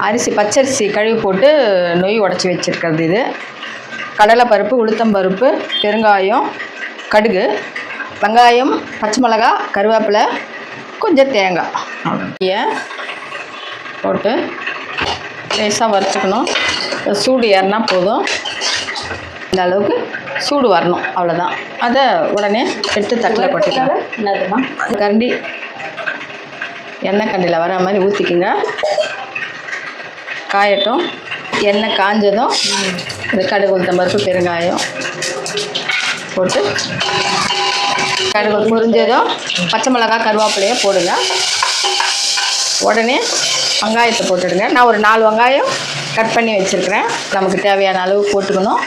அரிசி பச்சரிசி கழுவி போட்டு நொய் உடச்சி வச்சுருக்கிறது இது. கடலைப்பருப்பு, உளுத்தம்பருப்பு, பெருங்காயம், கடுகு, வெங்காயம், பச்சை மிளகா, கருவேப்பிலை, கொஞ்சம் தேங்காய் போட்டு லேசாக வறுத்துக்கணும். சூடு ஏறினா போதும். இந்த அளவுக்கு சூடு வரணும், அவ்வளோதான். அதை உடனே எடுத்து தட்டில் கொட்டிக்கலாம். கரண்டி எண்ணெய் கண்டியில் வர மாதிரி ஊற்றிக்கிங்க. காயட்டும். எண்ணெய் காஞ்சதும் இந்த கடுகு, உளுத்தம்பருப்பு, பெருங்காயம் போட்டு கடுகு பொரிஞ்சதும் பச்சை மிளகாய், கருவேப்பிலையை போடுங்க. உடனே வெங்காயத்தை போட்டுடுங்க. நான் ஒரு 4 வெங்காயம் கட் பண்ணி வச்சுருக்கிறேன். நமக்கு தேவையான அளவு போட்டுக்கணும்.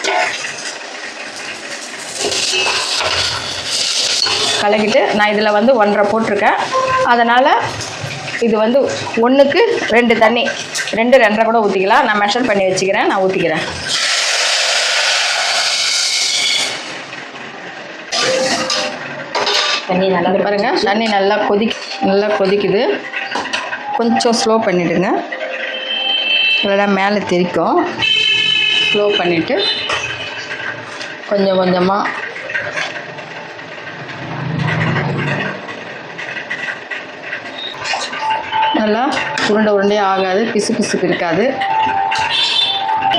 கலக்கிட்டு நான் இதில் 1.5 போட்டிருக்கேன். அதனால் இது 1க்கு 2 தண்ணி, 2 2.5 கூட ஊற்றிக்கலாம். நான் மெஷர் பண்ணி வச்சுக்கிறேன். நான் ஊற்றிக்கிறேன். தண்ணி நல்லா பாருங்கள். தண்ணி நல்லா கொதிக்குது. கொஞ்சம் ஸ்லோ பண்ணிவிடுங்க, இல்லைனா மேலே தெரிக்கும். ஸ்லோ பண்ணிவிட்டு கொஞ்சம் கொஞ்சமாக நல்லா உருண்டையாக ஆகாது, பிசுக்கு இருக்காது.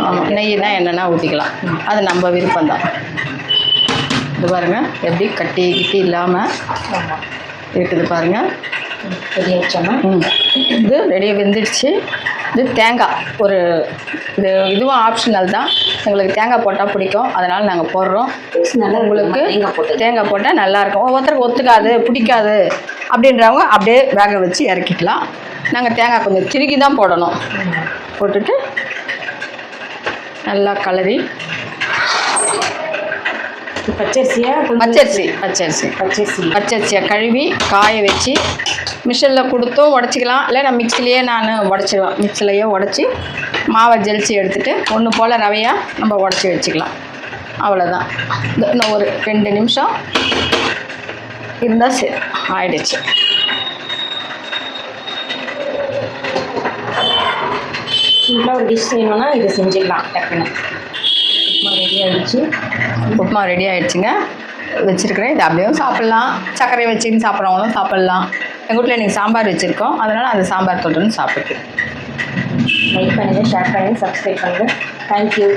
ஆமாம், நெய்னா என்னென்னா ஊற்றிக்கலாம். அது நம்ம விருப்பம்தான். இது பாருங்கள் எப்படி கட்டி இல்லாமல் இருக்குது பாருங்கள். ரெடி ஆகிடுச்சோன்னா இது ரெடியாக வெந்துடுச்சு. இது தேங்காய் இதுவும் ஆப்ஷனல் தான். எங்களுக்கு தேங்காய் போட்டால் பிடிக்கும், அதனால் நாங்கள் போடுறோம். உங்களுக்கு தேங்காய் போட்டால் நல்லாயிருக்கும். ஒவ்வொருத்தருக்கு ஒத்துக்காது, பிடிக்காது அப்படின்றவங்க அப்படியே வேக வச்சு இறக்கிக்கலாம். நாங்கள் தேங்காய் கொஞ்சம் திருக்கி தான் போடணும். போட்டுட்டு நல்லா கலரி பச்சரிசியை கழுவி காய வச்சு மிஷினில் கொடுத்தும் உடச்சிக்கலாம். இல்லை நான் மிக்சிலேயே நான் உடச்சிடுவேன். மிக்சிலையே உடச்சி மாவை ஜலிச்சு எடுத்துகிட்டு ஒன்று போல் ரவையாக நம்ம உடச்சி வச்சுக்கலாம். அவ்வளோதான். இன்னும் ஒரு 2 நிமிஷம் இருந்தால் சரி, ஆயிடுச்சு. சிம்பிளாக ஒரு டிஷ் செய்யணுன்னா இது செஞ்சுக்கலாம் டக்குன்னு. உப்புமா ரெடி ஆகிடுச்சுங்க. வச்சுருக்கிறேன். இது அப்படியும் சாப்பிட்லாம், சர்க்கரை வச்சுன்னு சாப்பிட்றவங்களும் சாப்பிட்லாம். எங்கள் வீட்டில் இன்றைக்கி சாம்பார் வச்சுருக்கோம், அதனால் அந்த சாம்பார் தொட்டுன்னு சாப்பிட்டு. லைக் பண்ணுங்கள், ஷேர் பண்ணுங்கள், சப்ஸ்கிரைப் பண்ணுங்கள். தேங்க்யூ.